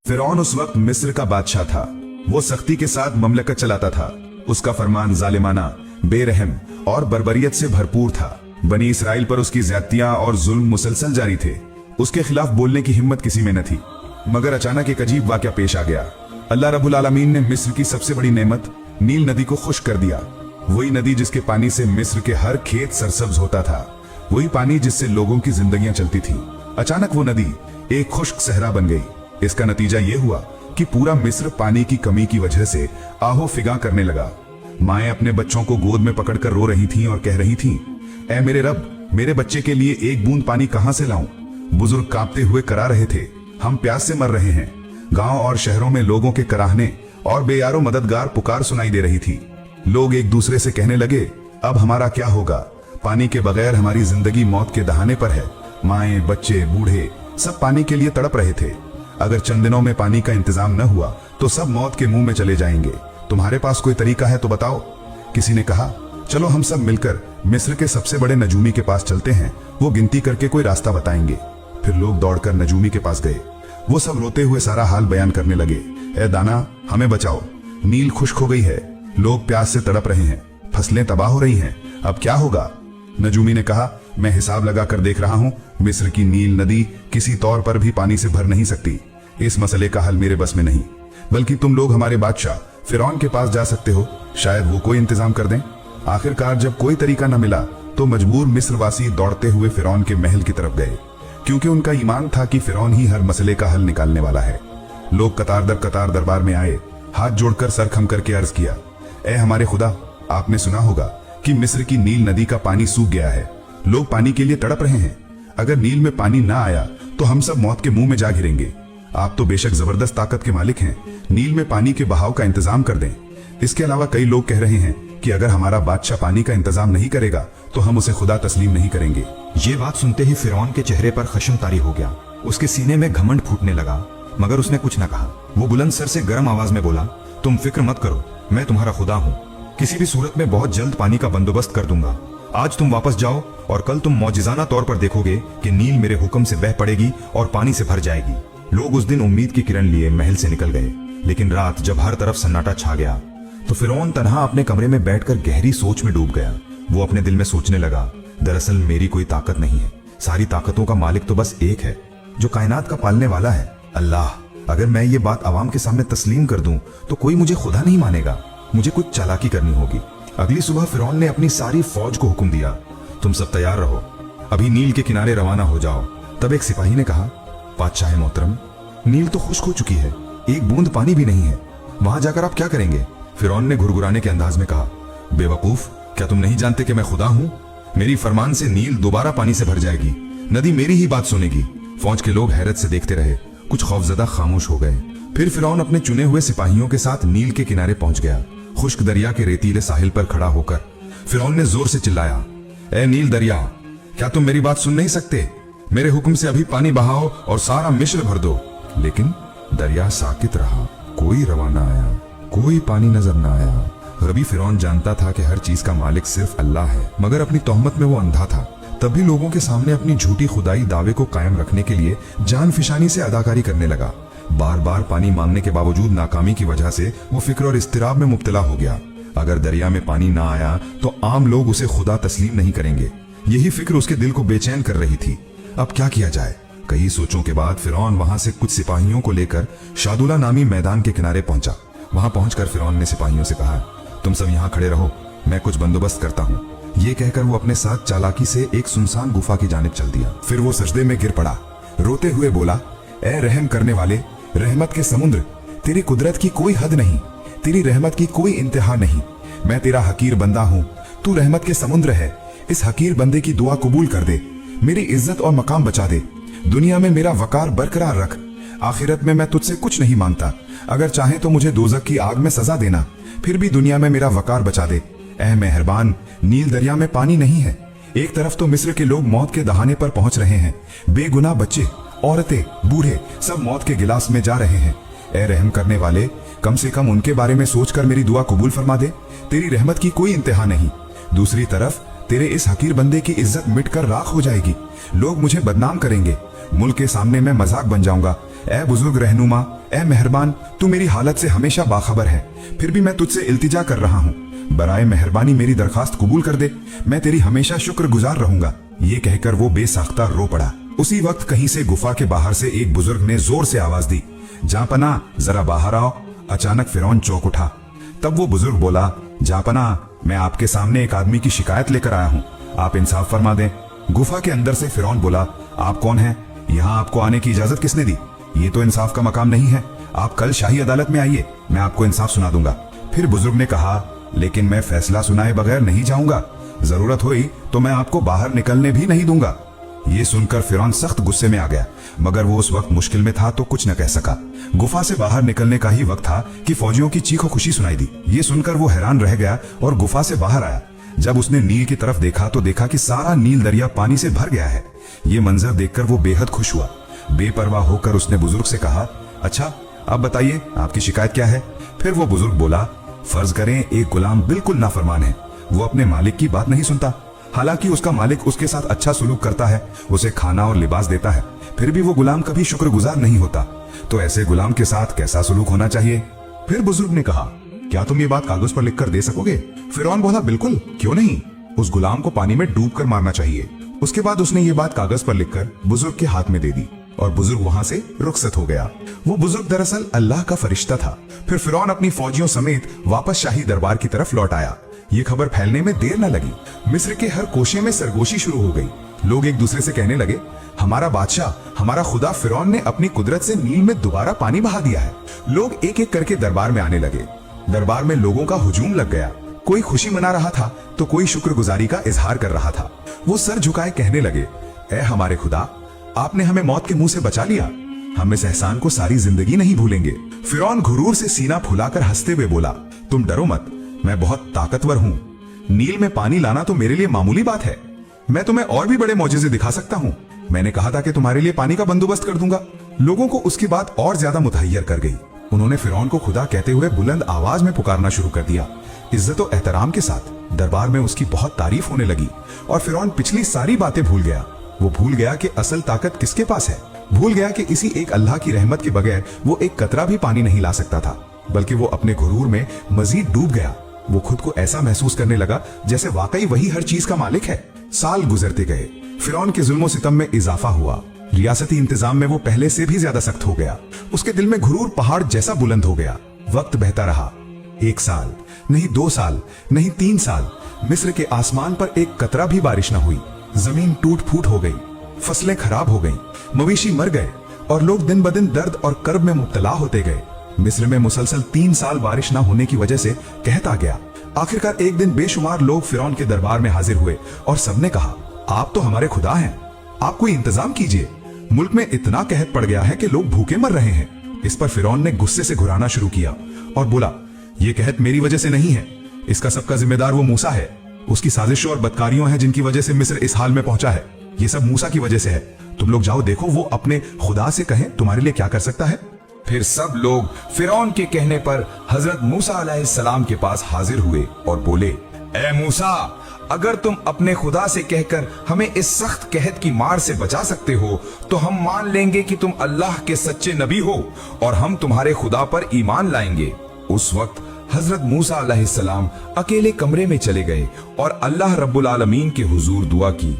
फिरौन उस वक्त मिस्र का बादशाह था। वो सख्ती के साथ ममलकत चलाता था। उसका फरमान जालिमाना, बेरहम और बर्बरियत से भरपूर था। बनी इसराइल पर उसकी ज्यादतियां और जुल्म मुसलसल जारी थे। उसके खिलाफ बोलने की हिम्मत किसी में न थी। मगर अचानक एक अजीब वाकया पेश आ गया। अल्लाह रब्बुल आलमीन ने मिस्र की सबसे बड़ी नेमत नील नदी को खुश्क कर दिया। वही नदी जिसके पानी से मिस्र के हर खेत सरसब्ज होता था, वही पानी जिससे लोगों की जिंदगियां चलती थी। अचानक वो नदी एक खुश्क सहरा बन गई। इसका नतीजा ये हुआ कि पूरा मिस्र पानी की कमी की वजह से आहो फिगा करने लगा। माएं अपने बच्चों को गोद में पकड़कर रो रही थीं और कह रही थीं, ऐ मेरे रब, मेरे बच्चे के लिए एक बूंद पानी कहां से लाऊं? बुजुर्ग कांपते हुए करा रहे थे, हम प्यास से मर रहे हैं। गांव और शहरों में लोगों के कराहने और बेयारो मददगार पुकार सुनाई दे रही थी। लोग एक दूसरे से कहने लगे, अब हमारा क्या होगा? पानी के बगैर हमारी जिंदगी मौत के दहाने पर है। माएं, बच्चे, बूढ़े सब पानी के लिए तड़प रहे थे। अगर चंद दिनों में पानी का इंतजाम न हुआ तो सब मौत के मुंह में चले जाएंगे। तुम्हारे पास कोई तरीका है तो बताओ। किसी ने कहा, चलो हम सब मिलकर मिस्र के सबसे बड़े नजूमी के पास चलते हैं, वो गिनती करके कोई रास्ता बताएंगे। फिर लोग दौड़कर नजूमी के पास गए। वो सब रोते हुए सारा हाल बयान करने लगे। ए दाना, हमें बचाओ, नील खुश्क हो गई है, लोग प्यास से तड़प रहे हैं, फसलें तबाह हो रही हैं, अब क्या होगा? नजूमी ने कहा, मैं हिसाब लगा कर देख रहा हूं, मिस्र की नील नदी किसी तौर पर भी पानी से भर नहीं सकती। इस मसले का हल मेरे बस में नहीं, बल्कि तुम लोग हमारे बादशाह फिरौन के पास जा सकते हो, शायद वो कोई इंतजाम कर दें। आखिरकार जब कोई तरीका न मिला तो मजबूर मिस्रवासी दौड़ते हुए फिरौन के महल की तरफ गए, क्योंकि उनका ईमान था कि फिरौन ही हर मसले का हल निकालने वाला है। लोग कतार दर कतार दरबार में आए, हाथ जोड़कर सर खम करके अर्ज किया, ए हमारे खुदा, आपने सुना होगा कि मिस्र की नील नदी का पानी सूख गया है, लोग पानी के लिए तड़प रहे हैं। अगर नील में पानी ना आया तो हम सब मौत के मुंह में जा गिरेंगे। आप तो बेशक जबरदस्त ताकत के मालिक हैं, नील में पानी के बहाव का इंतजाम कर दें। इसके अलावा कई लोग कह रहे हैं कि अगर हमारा बादशाह पानी का इंतजाम नहीं करेगा तो हम उसे खुदा तस्लीम नहीं करेंगे। ये बात सुनते ही फिरौन के चेहरे पर खश्म तारी हो गया। उसके सीने में घमंड फूटने लगा, मगर उसने कुछ न कहा। वो बुलंद सर से गर्म आवाज में बोला, तुम फिक्र मत करो, मैं तुम्हारा खुदा हूँ। किसी भी सूरत में बहुत जल्द पानी का बंदोबस्त कर दूंगा। आज तुम वापस जाओ और कल तुम मौजिजाना तौर पर देखोगे कि नील मेरे हुक्म से बह पड़ेगी और पानी से भर जाएगी। लोग उस दिन उम्मीद की किरण लिए महल से निकल गए, लेकिन रात जब हर तरफ सन्नाटा छा गया तो फिरौन तन्हा अपने कमरे में बैठकर गहरी सोच में डूब गया। वो अपने दिल में सोचने लगा, दरअसल मेरी कोई ताकत नहीं है, सारी ताकतों का मालिक तो बस एक है, जो कायनात का पालने वाला है, अल्लाह। अगर मैं ये बात आवाम के सामने तस्लीम कर दूं तो कोई मुझे खुदा नहीं मानेगा, मुझे कुछ चालाकी करनी होगी। अगली सुबह फिरौन ने अपनी सारी फौज को हुक्म दिया, तुम सब तैयार रहो, अभी नील के किनारे रवाना हो जाओ। तब एक सिपाही ने कहा, बादशाह मोहतरम, नील तो खुश्क हो चुकी है, एक बूंद पानी भी नहीं है, वहां जाकर आप क्या करेंगे? फिरौन ने घुरघुराने के अंदाज में कहा, बेवकूफ, क्या तुम नहीं जानते कि मैं खुदा हूं? मेरी फरमान से नील दोबारा पानी से भर जाएगी, नदी मेरी ही बात सुनेगी। फौज के लोग हैरत से देखते रहे, कुछ खौफजदा खामोश हो गए। फिर फिरौन अपने चुने हुए सिपाहियों के साथ नील के किनारे पहुंच गया। खुश्क दरिया के रेतीले साहिल पर खड़ा होकर फिरौन ने जोर से चिल्लाया, ए नील दरिया, क्या तुम मेरी बात सुन नहीं सकते? मेरे हुक्म से अभी पानी बहाओ और सारा मिस्र भर दो। लेकिन दरिया साकित रहा, कोई रवा न आया, कोई पानी नजर न आया। रबी फिरौन जानता था कि हर चीज का मालिक सिर्फ अल्लाह है, मगर अपनी तोहमत में वो अंधा था। तब भी लोगों के सामने अपनी झूठी खुदाई दावे को कायम रखने के लिए जान फिशानी से अदाकारी करने लगा। बार बार पानी मांगने के बावजूद नाकामी की वजह से वो फिक्र और इस्तिराब में मुब्तला हो गया। अगर दरिया में पानी ना आया तो आम लोग उसे खुदा तस्लीम नहीं करेंगे। यही फिक्र उसके दिल को बेचैन कर रही थी। अब क्या किया जाए? कई सोचों के बाद फिरौन वहां से कुछ सिपाहियों को लेकर शादुला नामी मैदान के किनारे पहुंचा। वहां पहुंचकर फिरौन ने सिपाहियों से कहा, तुम सब यहाँ खड़े रहो, मैं कुछ बंदोबस्त करता हूँ। ये कहकर वो अपने साथ चालाकी से एक सुनसान गुफा की जानिब चल दिया। फिर वो सजदे में गिर पड़ा, रोते हुए बोला, ए रहम करने वाले, रहमत के समुद्र, तेरी कुदरत की कोई हद नहीं, तेरी रहमत की कोई इंतहा नहीं। मैं तेरा हकीर बंदा हूँ, तू रहमत के समुद्र है। इस हकीर बंदे की दुआ कबूल कर दे, मेरी इज्जत और मकाम बचा दे, दुनिया में मेरा वकार बरकरार रख। आखिरत में मैं तुझसे कुछ नहीं मांगता, अगर चाहे तो मुझे दोजख की आग में सजा देना, फिर भी दुनिया में मेरा वकार बचा दे। ऐ मेहरबान, नील दरिया में पानी नहीं है। एक तरफ तो मिस्र के लोग मौत के दहाने पर पहुंच रहे हैं, बेगुनाह बच्चे, औरतें, बूढ़े सब मौत के गिलास में जा रहे हैं। ऐ रहम करने वाले, कम से कम उनके बारे में सोचकर मेरी दुआ कबूल फरमा दे, तेरी रहमत की कोई इंतहा नहीं। दूसरी तरफ तेरे इस हकीर बंदे की इज्जत मिटकर राख हो जाएगी, लोग मुझे बदनाम करेंगे, मुल्क के सामने मैं मजाक बन जाऊंगा। ए बुजुर्ग रहनुमा, ए मेहरबान, तू मेरी हालत से हमेशा बाखबर है, फिर भी मैं तुझसे इल्तिजा कर रहा हूँ, बराए मेहरबानी मेरी दरखास्त कबूल कर दे, मैं तेरी हमेशा शुक्रगुजार रहूंगा। ये कहकर वो बेसाख्ता रो पड़ा। उसी वक्त कहीं से गुफा के बाहर से एक बुजुर्ग ने जोर से आवाज दी, जापना जरा बाहर आओ। अचानक फिरौन चौंक उठा। तब वो बुजुर्ग बोला, जापना, मैं आपके सामने एक आदमी की शिकायत लेकर आया हूँ, आप इंसाफ फरमा दें। गुफा के अंदर से फिरौन बोला, आप कौन हैं? यहाँ आपको आने की इजाजत किसने दी? ये तो इंसाफ का मकाम नहीं है, आप कल शाही अदालत में आइए, मैं आपको इंसाफ सुना दूंगा। फिर बुजुर्ग ने कहा, लेकिन मैं फैसला सुनाए बगैर नहीं जाऊंगा, जरूरत हुई तो मैं आपको बाहर निकलने भी नहीं दूंगा। ये सुनकर फिरौन सख्त गुस्से में आ गया, मगर वो उस वक्त मुश्किल में था तो कुछ न कह सका। गुफा से बाहर निकलने का ही वक्त था कि फौजियों की चीखो खुशी सुनाई दी। ये सुनकर वो हैरान रह गया और गुफा से बाहर आया। जब उसने नील की तरफ देखा तो देखा कि सारा नील दरिया पानी से भर गया है। ये मंजर देखकर वो बेहद खुश हुआ। बेपरवाह होकर उसने बुजुर्ग से कहा, अच्छा अब बताइए आपकी शिकायत क्या है? फिर वो बुजुर्ग बोला, फर्ज करें एक गुलाम बिल्कुल नाफरमान है, वो अपने मालिक की बात नहीं सुनता, हालांकि उसका मालिक उसके साथ अच्छा सुलूक करता है, उसे खाना और लिबास देता है, फिर भी वो गुलाम कभी शुक्रगुजार नहीं होता। तो ऐसे गुलाम के साथ कैसा सुलूक होना चाहिए? फिर बुजुर्ग ने कहा, क्या तुम ये बात कागज पर लिखकर दे सकोगे? फिरौन बोला, बिल्कुल, क्यों नहीं, उस गुलाम को पानी में डूब कर मारना चाहिए। उसके बाद उसने ये बात कागज पर लिखकर बुजुर्ग के हाथ में दे दी और बुजुर्ग वहां से रुखसत हो गया। वो बुजुर्ग दरअसल अल्लाह का फरिश्ता था। फिर फिरौन अपनी फौजियों समेत वापस शाही दरबार की तरफ लौट आया। ये खबर फैलने में देर न लगी। मिस्र के हर कोशे में सरगोशी शुरू हो गई। लोग एक दूसरे से कहने लगे, हमारा बादशाह, हमारा खुदा फिरौन ने अपनी कुदरत से नील में दोबारा पानी बहा दिया है। लोग एक एक करके दरबार में आने लगे। दरबार में लोगों का हुजूम लग गया। कोई खुशी मना रहा था तो कोई शुक्रगुजारी का इजहार कर रहा था। वो सर झुकाए कहने लगे, ऐ हमारे खुदा, आपने हमें मौत के मुंह से बचा लिया, हम इस एहसान को सारी जिंदगी नहीं भूलेंगे। फिरौन घुरूर से सीना फुलाकर हंसते हुए बोला, तुम डरो मत, मैं बहुत ताकतवर हूँ। नील में पानी लाना तो मेरे लिए मामूली बात है, मैं तुम्हें और भी बड़े मौजज़े दिखा सकता हूँ। मैंने कहा था कि तुम्हारे लिए पानी का बंदोबस्त कर दूंगा। लोगों को उसकी बात और ज्यादा मुतहय्यर कर गई। उन्होंने फिरौन को खुदा कहते हुए बुलंद आवाज में पुकारना शुरू कर दिया। इज्जत और एहतराम के साथ दरबार में उसकी बहुत तारीफ होने लगी और फिरौन पिछली सारी बातें भूल गया। वो भूल गया कि असल ताकत किसके पास है, भूल गया कि इसी एक अल्लाह की रहमत के बगैर वो एक कतरा भी पानी नहीं ला सकता था, बल्कि वो अपने गुरूर में मजीद डूब गया। वो खुद को ऐसा महसूस करने लगा जैसे वाकई वही हर चीज का मालिक है। साल गुजरते गए, फिरौन के जुल्म सितम में इजाफा हुआ। रियासती इंतजाम में वो पहले से भी ज्यादा सख्त हो गया। उसके दिल में गुरूर पहाड़ जैसा बुलंद हो गया। वक्त बहता रहा। 1 साल नहीं, 2 साल नहीं, 3 साल मिस्र के आसमान पर एक कतरा भी बारिश न हुई। जमीन टूट फूट हो गई, फसलें खराब हो गईं, मवेशी मर गए और लोग दिन ब दिन दर्द और कर्ब में मुब्तला होते गए। मिस्र में मुसलसल 3 साल बारिश न होने की वजह से कहत आ गया। आखिरकार एक दिन बेशुमार लोग फिरौन के दरबार में हाजिर हुए और सबने कहा, आप तो हमारे खुदा हैं, आप कोई इंतजाम कीजिए। मुल्क में इतना कहत पड़ गया है कि लोग भूखे मर रहे हैं। इस पर फिरौन ने गुस्से से घुराना शुरू किया और बोला, यह कहत मेरी वजह से नहीं है, इसका सबका जिम्मेदार वो मूसा है। उसकी साजिशों और बदकारियों हैं जिनकी वजह से मिस्र इस हाल में पहुंचा है। ये सब मूसा की वजह से है। तुम लोग जाओ, देखो वो अपने खुदा से कहें तुम्हारे लिए क्या कर सकता है। फिर सब लोग फिरौन के कहने पर हजरत मूसा अलैहिस्सलाम के पास हाजिर हुए और बोले, ए मूसा, अगर तुम अपने खुदा से कहकर हमें इस सख्त कहत की मार से बचा सकते हो तो हम मान लेंगे कि तुम अल्लाह के सच्चे नबी हो और हम तुम्हारे खुदा पर ईमान लाएंगे। उस वक्त हजरत मूसा अलैहिस्सलाम अकेले कमरे में चले गए और अल्लाह रब्बुल आलमीन के हुजूर दुआ की,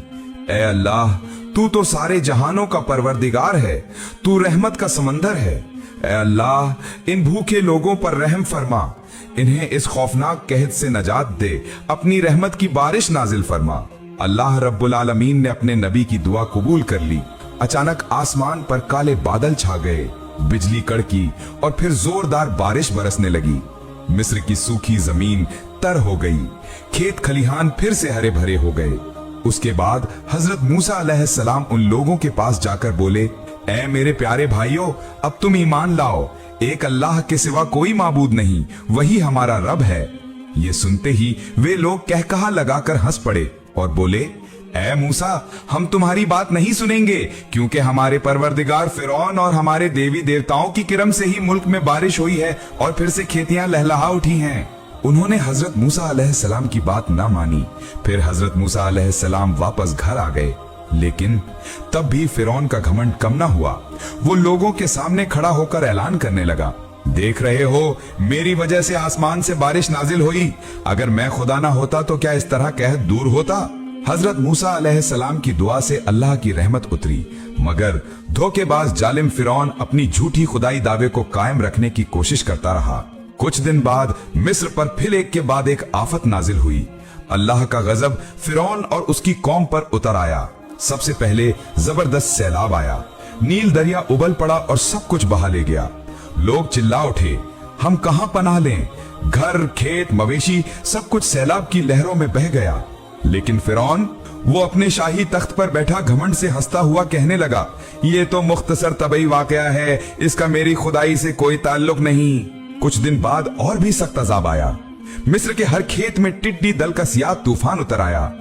ए अल्लाह, तू तो सारे जहानों का परवरदिगार है, तू रहमत का समंदर है। ए अल्लाह, इन भूखे लोगों पर रहम फरमा, इन्हें इस खौफनाक कहत से नजात दे, अपनी रहमत की बारिश नाजिल फरमा। अल्लाह रब्बुल आलमीन ने अपने नबी की दुआ कबूल कर ली। अचानक आसमान पर काले बादल छा गए, बिजली कड़की और फिर जोरदार बारिश बरसने लगी। मिस्र की सूखी जमीन तर हो गई, खेत खलिहान फिर से हरे भरे हो गए। उसके बाद हजरत मूसा अलैहिस्सलाम उन लोगों के पास जाकर बोले, ए मेरे प्यारे भाइयों, अब तुम ईमान लाओ, एक अल्लाह के सिवा कोई माबूद नहीं, वही हमारा रब है। ये सुनते ही वे लोग कहकहा लगाकर हंस पड़े और बोले, ए मूसा, हम तुम्हारी बात नहीं सुनेंगे, क्योंकि हमारे परवरदिगार फिरौन और हमारे देवी देवताओं की किरम से ही मुल्क में बारिश हुई है और फिर से खेतियां लहलहा उठी हैं। उन्होंने हजरत मूसा अलैहिस्सलाम की बात ना मानी। फिर हजरत मूसा अलैहिस्सलाम वापस घर आ गए लेकिन तब भी फिरौन का घमंड कम ना हुआ। वो लोगों के सामने खड़ा होकर ऐलान करने लगा, देख रहे हो मेरी वजह से आसमान से बारिश नाजिल हुई। अगर मैं खुदा ना होता तो क्या इस तरह कहत दूर होता। हजरत मूसा अलैहिस्सलाम की दुआ से अल्लाह की रहमत उतरी, मगर धोखेबाज जालिम फिरौन अपनी झूठी खुदाई दावे को कायम रखने की कोशिश करता रहा। कुछ दिन बाद मिस्र पर फिर एक के बाद एक आफत नाजिल हुई। अल्लाह का गजब फिरौन और उसकी कौम पर उतर आया। सबसे पहले जबरदस्त सैलाब आया, नील दरिया उबल पड़ा और सब कुछ बहा ले गया। लोग चिल्ला उठे, हम कहां पनाह लें। घर, खेत, मवेशी सब कुछ सैलाब की लहरों में बह गया। लेकिन फिरौन वो अपने शाही तख्त पर बैठा घमंड से हंसता हुआ कहने लगा, ये तो मुख्तसर तबई वाकया है, इसका मेरी खुदाई से कोई ताल्लुक नहीं। कुछ दिन बाद और भी सख्त अजाब आया। मिस्र के हर खेत में टिड्डी दल का सियाह तूफान उतर आया।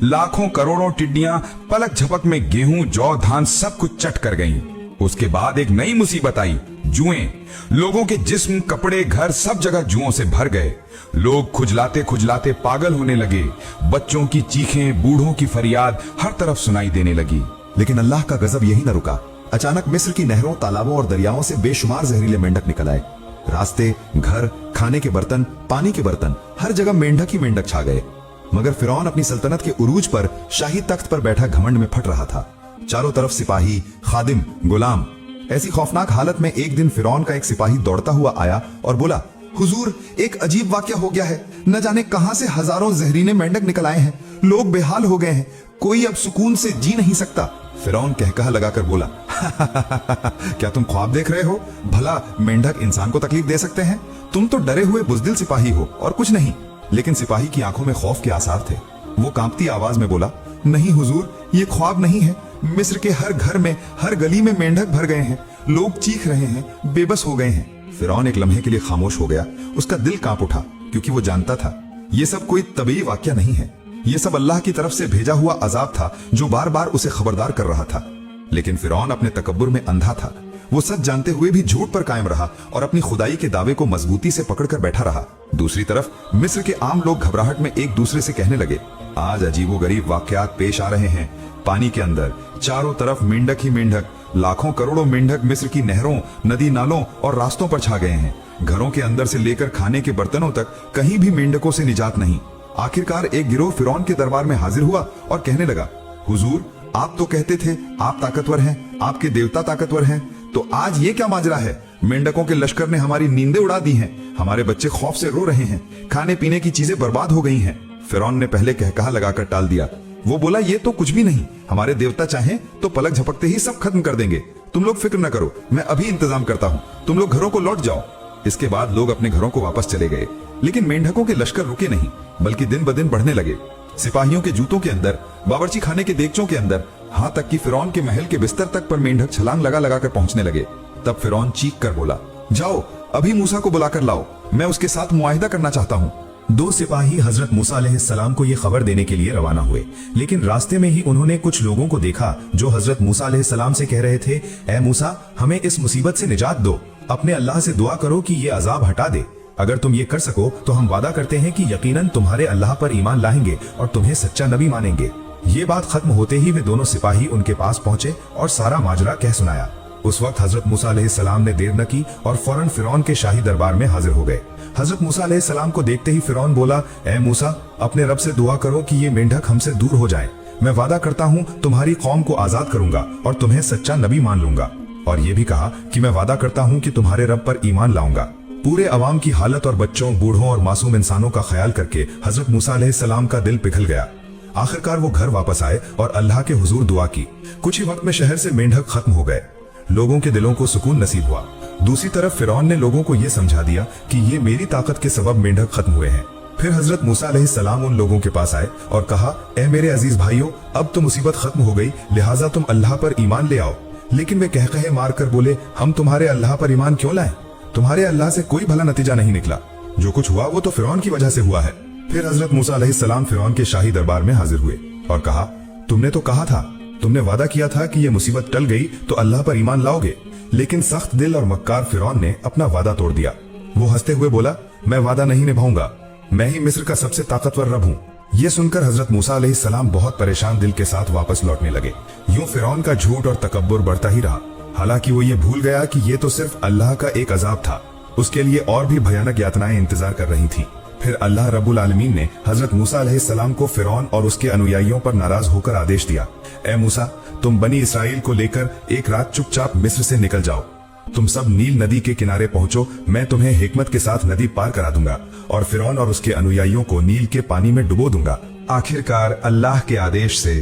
लाखों करोड़ों टिड्डियां पलक झपक में गेहूं, जौ, धान सब कुछ चट कर गईं। उसके बाद एक नई मुसीबत आई, जुएं। लोगों के जिस्म, कपड़े, घर सब जगह जुओं से भर गए। लोग खुजलाते खुजलाते पागल होने लगे। बच्चों की चीखें, बूढ़ों की फरियाद हर तरफ सुनाई देने लगी। लेकिन अल्लाह का गजब यही न रुका। अचानक मिस्र की नहरों, तालाबों और दरियाओं से बेशुमार जहरीले मेंढक निकल आए। रास्ते, घर, खाने के बर्तन, पानी के बर्तन, हर जगह मेंढक ही मेंढक छा गए। मगर फिरौन अपनी सल्तनत के उरूज पर शाही तख्त पर बैठा घमंड में फट रहा था। चारों तरफ सिपाही, खादिम, गुलाम। ऐसी खौफनाक हालत में एक दिन फिरौन का एक सिपाही दौड़ता हुआ आया और बोला, हुजूर, एक अजीब वाकया हो गया है। न जाने कहां से हजारों जहरीले मेंढक निकल आए हैं। लोग बेहाल हो गए हैं, कोई अब सुकून से जी नहीं सकता। फिरौन कहकहा लगाकर बोला, क्या तुम ख्वाब देख रहे हो? भला मेंढक इंसान को तकलीफ दे सकते हैं? तुम तो डरे हुए बुजदिल सिपाही हो और कुछ नहीं। लेकिन सिपाही की आंखों में खौफ के आसार थे। वो कांपती आवाज में बोला, नहीं हुजूर, ये ख्वाब नहीं है। मिस्र के हर घर में, हर गली में मेंढक भर गए हैं। लोग चीख रहे हैं, बेबस हो गए हैं। फिरौन एक लम्हे के लिए खामोश हो गया। उसका दिल कांप उठा, क्योंकि वो जानता था ये सब कोई तबीई वाकया नहीं है। ये सब अल्लाह की तरफ से भेजा हुआ अजाब था जो बार बार उसे खबरदार कर रहा था। लेकिन फिरौन अपने तकब्बुर में अंधा था। वो सच जानते हुए भी झूठ पर कायम रहा और अपनी खुदाई के दावे को मजबूती से पकड़कर बैठा रहा। दूसरी तरफ मिस्र के आम लोग घबराहट में एक दूसरे से कहने लगे, आज अजीबोगरीब वाकयात पेश आ रहे हैं। पानी के अंदर चारों तरफ मेंढक ही मेंढक। लाखों करोड़ों मेंढक मिस्र की नहरों, नदी नालों और रास्तों पर छा गए हैं। घरों के अंदर से लेकर खाने के बर्तनों तक कहीं भी मेंढकों से निजात नहीं। आखिरकार एक गिरोह फिरौन के दरबार में हाजिर हुआ और कहने लगा, हुजूर, आप तो कहते थे आप ताकतवर हैं, आपके देवता ताकतवर हैं, तो आज ये क्या माजरा है? मेंढकों के लश्कर ने हमारी नींदें उड़ा दी हैं। हमारे बच्चे खौफ से रो रहे हैं। खाने पीने की चीजें बर्बाद हो गई हैं। फिरौन ने पहले कहकहा लगाकर टाल दिया। वो बोला, ये तो कुछ भी नहीं। हमारे देवता चाहें तो पलक झपकते ही सब खत्म कर देंगे। तुम लोग फिक्र न करो, मैं अभी इंतजाम करता हूँ। तुम लोग घरों को लौट जाओ। इसके बाद लोग अपने घरों को वापस चले गए। लेकिन मेंढकों के लश्कर रुके नहीं, बल्कि दिन ब दिन बढ़ने लगे। सिपाहियों के जूतों के अंदर, बावर्ची खाने के देगचों के अंदर, हां तक कि फिरौन के महल के बिस्तर तक पर मेंढक छलांग लगा लगा कर पहुंचने लगे। तब फिरौन चीख कर बोला, जाओ अभी मूसा को बुलाकर लाओ, मैं उसके साथ मुआहिदा करना चाहता हूँ। दो सिपाही हजरत मूसा अलैहिस्सलाम को ये खबर देने के लिए रवाना हुए। लेकिन रास्ते में ही उन्होंने कुछ लोगों को देखा जो हजरत मूसा अलैहिस्सलाम से कह रहे थे, ए मूसा, हमें इस मुसीबत से निजात दो। अपने अल्लाह से दुआ करो कि ये अजाब हटा दे। अगर तुम ये कर सको तो हम वादा करते हैं कि यकीनन तुम्हारे अल्लाह पर ईमान लाएंगे और तुम्हें सच्चा नबी मानेंगे। ये बात खत्म होते ही वे दोनों सिपाही उनके पास पहुंचे और सारा माजरा कह सुनाया। उस वक्त हजरत मूसा अलैहिस्सलाम ने देर न की और फौरन फिरौन के शाही दरबार में हाजिर हो गए। हजरत मूसा अलैहिस्सलाम को देखते ही फिरौन बोला, ए मूसा, अपने रब से दुआ करो कि ये मेंढक हमसे दूर हो जाए। मैं वादा करता हूँ तुम्हारी कौम को आजाद करूंगा और तुम्हें सच्चा नबी मान लूंगा। और ये भी कहा कि मैं वादा करता हूँ कि तुम्हारे रब पर ईमान लाऊंगा। पूरे अवाम की हालत और बच्चों, बूढ़ों और मासूम इंसानों का ख्याल करके हजरत मूसा अलैहिस्सलाम का दिल पिघल गया। आखिरकार वो घर वापस आए और अल्लाह के हुजूर दुआ की। कुछ ही वक्त में शहर से मेंढक खत्म हो गए। लोगों के दिलों को सुकून नसीब हुआ। दूसरी तरफ फिरौन ने लोगों को यह समझा दिया कि ये मेरी ताकत के सबब मेंढक खत्म हुए हैं। फिर हजरत मूसा अलैहिस्सलाम उन लोगों के पास आए और कहा, ए मेरे अजीज भाइयों, अब तो मुसीबत खत्म हो गई, लिहाजा तुम अल्लाह पर ईमान ले आओ। लेकिन वे कहकहे मार कर बोले, हम तुम्हारे अल्लाह पर ईमान क्यों लाएं? तुम्हारे अल्लाह से कोई भला नतीजा नहीं निकला। जो कुछ हुआ वो तो फिरौन की वजह से हुआ है। फिर हजरत मूसा अलैहिस्सलाम फिरौन के शाही दरबार में हाजिर हुए और कहा, तुमने तो कहा था, तुमने वादा किया था कि ये मुसीबत टल गई तो अल्लाह पर ईमान लाओगे। लेकिन सख्त दिल और मक्कार फिरौन ने अपना वादा तोड़ दिया। वो हंसते हुए बोला, मैं वादा नहीं निभाऊंगा। मैं ही मिस्र का सबसे ताकतवर रब हूँ। ये सुनकर हजरत मूसा अलैहिस्सलाम बहुत परेशान दिल के साथ वापस लौटने लगे। यूं फिरौन का झूठ और तकब्बुर बढ़ता ही रहा। हालांकि वो ये भूल गया कि ये तो सिर्फ अल्लाह का एक अजाब था, उसके लिए और भी भयानक यातनाएं इंतजार कर रही थी। फिर अल्लाह रब्बुल आलमीन ने हजरत मूसा अलैहिस्सलाम को फिरौन और उसके अनुयायियों पर नाराज होकर आदेश दिया, ए मूसा, तुम बनी इसराइल को लेकर एक रात चुपचाप मिस्र से निकल जाओ। तुम सब नील नदी के किनारे पहुंचो, मैं तुम्हें हिकमत के साथ नदी पार करा दूंगा और फिरौन और उसके अनुयायियों को नील के पानी में डुबो दूंगा। आखिरकार अल्लाह के आदेश से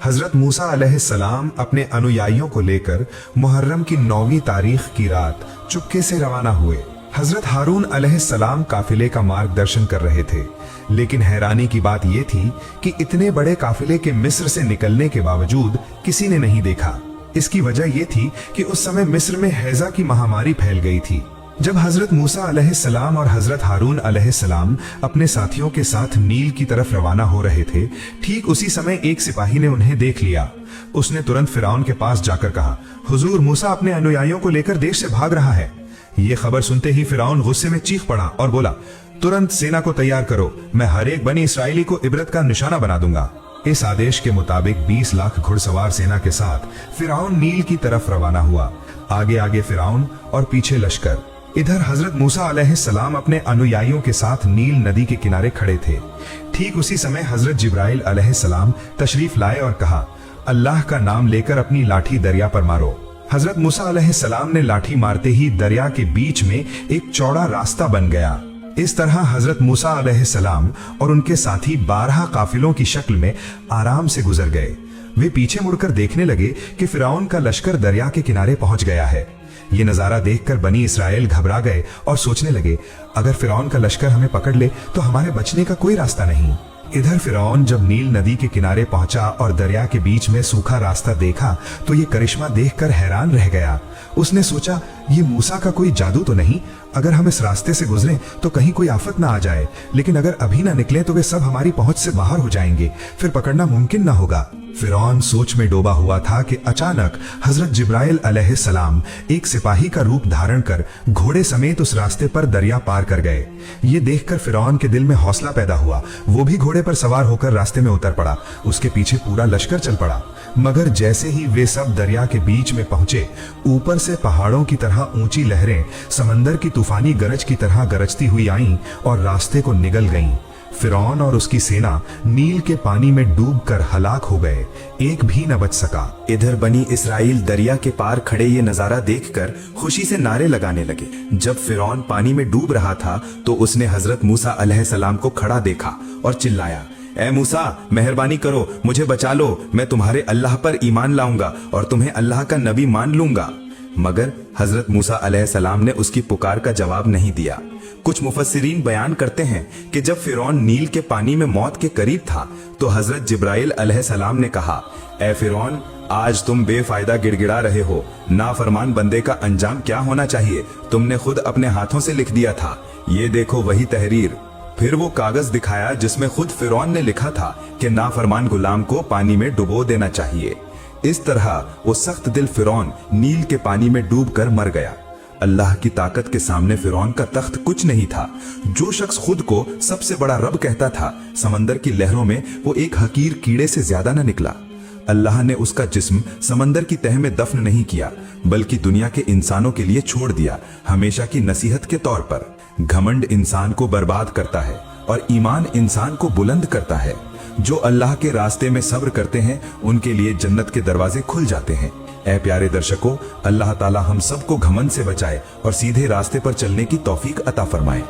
हजरत मूसा अलैहिस्सलाम अपने अनुयायियों को लेकर मुहर्रम की 9वीं तारीख की रात चुपके से रवाना हुए। हजरत हारून अलैहिस्सलाम काफिले का मार्गदर्शन कर रहे थे, लेकिन हैरानी की बात यह थी कि इतने बड़े काफिले के मिस्र से निकलने के बावजूद किसी ने नहीं देखा। इसकी वजह यह थी कि उस समय मिस्र में हैजा की महामारी फैल गई थी। जब हजरत मूसा अलैहिस्सलाम और हजरत हारून अलैहिस्सलाम अपने साथियों के साथ नील की तरफ रवाना हो रहे थे, ठीक उसी समय एक सिपाही ने उन्हें देख लिया। उसने तुरंत फिरौन के पास जाकर कहा, हुजूर, मूसा अपने अनुयायियों को लेकर देश से भाग रहा है। ये खबर सुनते ही फिरौन गुस्से में चीख पड़ा और बोला, तुरंत सेना को तैयार करो, मैं हर एक बनी इसराइली को इबरत का निशाना बना दूंगा। इस आदेश के मुताबिक 20 लाख घुड़सवार सेना के साथ फिरौन नील की तरफ रवाना हुआ। आगे आगे फिरौन और पीछे लश्कर। इधर हजरत मूसा अलैहिस्सलाम अपने अनुयायियों के साथ नील नदी के किनारे खड़े थे। ठीक उसी समय हजरत जिब्राइल अलैहिस्सलाम तशरीफ लाए और कहा, अल्लाह का नाम लेकर अपनी लाठी दरिया पर मारो। हजरत मूसा अलैहिस्सलाम ने लाठी मारते ही दरिया के बीच में एक चौड़ा रास्ता बन गया। इस तरह हजरत मूसा अलैहिस्सलाम और उनके साथी 12 काफिलों की शक्ल में आराम से गुजर गए। वे पीछे मुड़कर देखने लगे कि फिरौन का लश्कर दरिया के किनारे पहुंच गया है। ये नजारा देखकर बनी इसराइल घबरा गए और सोचने लगे, अगर फिरौन का लश्कर हमें पकड़ ले तो हमारे बचने का कोई रास्ता नहीं। इधर फिरौन जब नील नदी के किनारे पहुंचा और दरिया के बीच में सूखा रास्ता देखा तो ये करिश्मा देखकर हैरान रह गया। उसने सोचा, ये मूसा का कोई जादू तो नहीं, अगर हम इस रास्ते से गुजरें तो कहीं कोई आफत ना आ जाए, लेकिन अगर अभी ना निकले तो वे सब हमारी पहुंच से बाहर हो जाएंगे, फिर पकड़ना मुमकिन ना होगा। फिरौन सोच में डूबा हुआ था कि अचानक हजरत जिब्राइल अलैहिस्सलाम एक सिपाही का रूप धारण कर घोड़े समेत उस रास्ते पर दरिया पार कर गए। ये देखकर फिरौन के दिल में हौसला पैदा हुआ। वो भी घोड़े पर सवार होकर रास्ते में उतर पड़ा। उसके पीछे पूरा लश्कर चल पड़ा। मगर जैसे ही वे सब दरिया के बीच में पहुंचे, ऊपर से पहाड़ों की तरह ऊंची लहरें समंदर की तूफानी गरज की तरह गरजती हुई आईं और रास्ते को निगल गईं। फिरौन और उसकी सेना नील के पानी में डूबकर हलाक हो गए, एक भी न बच सका। इधर बनी इसराइल दरिया के पार खड़े ये नजारा देखकर खुशी से नारे लगाने लगे। जब फिरौन पानी में डूब रहा था तो उसने हजरत मूसा अलैहिस्सलाम को खड़ा देखा और चिल्लाया, ए मूसा, मेहरबानी करो, मुझे बचा लो, मैं तुम्हारे अल्लाह पर ईमान लाऊंगा और तुम्हें अल्लाह का नबी मान लूंगा। मगर हजरत मूसा अलैहिस्सलाम ने उसकी पुकार का जवाब नहीं दिया। कुछ मुफस्सिरीन बयान करते हैं कि जब फिरौन नील के पानी में मौत के करीब था तो हजरत जिब्राइल अलैहिस्सलाम ने कहा, ए फिरौन, आज तुम बेफायदा गिड़गिड़ा रहे हो। नाफरमान बंदे का अंजाम क्या होना चाहिए तुमने खुद अपने हाथों से लिख दिया था। ये देखो वही तहरीर। फिर वो कागज दिखाया जिसमें खुद फिरौन ने लिखा था कि नाफरमान गुलाम को पानी में डुबो देना चाहिए। इस तरह वो सख्त दिल फिरौन नील के पानी में डूबकर मर गया। अल्लाह की ताकत के सामने फिरौन का तख्त कुछ नहीं था। जो शख्स खुद को सबसे बड़ा रब कहता था, समंदर की लहरों में वो एक हकीर कीड़े से ज्यादा न निकला। अल्लाह ने उसका जिस्म समंदर की तह में दफन नहीं किया, बल्कि दुनिया के इंसानों के लिए छोड़ दिया, हमेशा की नसीहत के तौर पर। घमंड इंसान को बर्बाद करता है और ईमान इंसान को बुलंद करता है। जो अल्लाह के रास्ते में सब्र करते हैं उनके लिए जन्नत के दरवाजे खुल जाते हैं। ऐ प्यारे दर्शकों, अल्लाह ताला हम सबको घमंड से बचाए और सीधे रास्ते पर चलने की तौफीक अता फरमाए।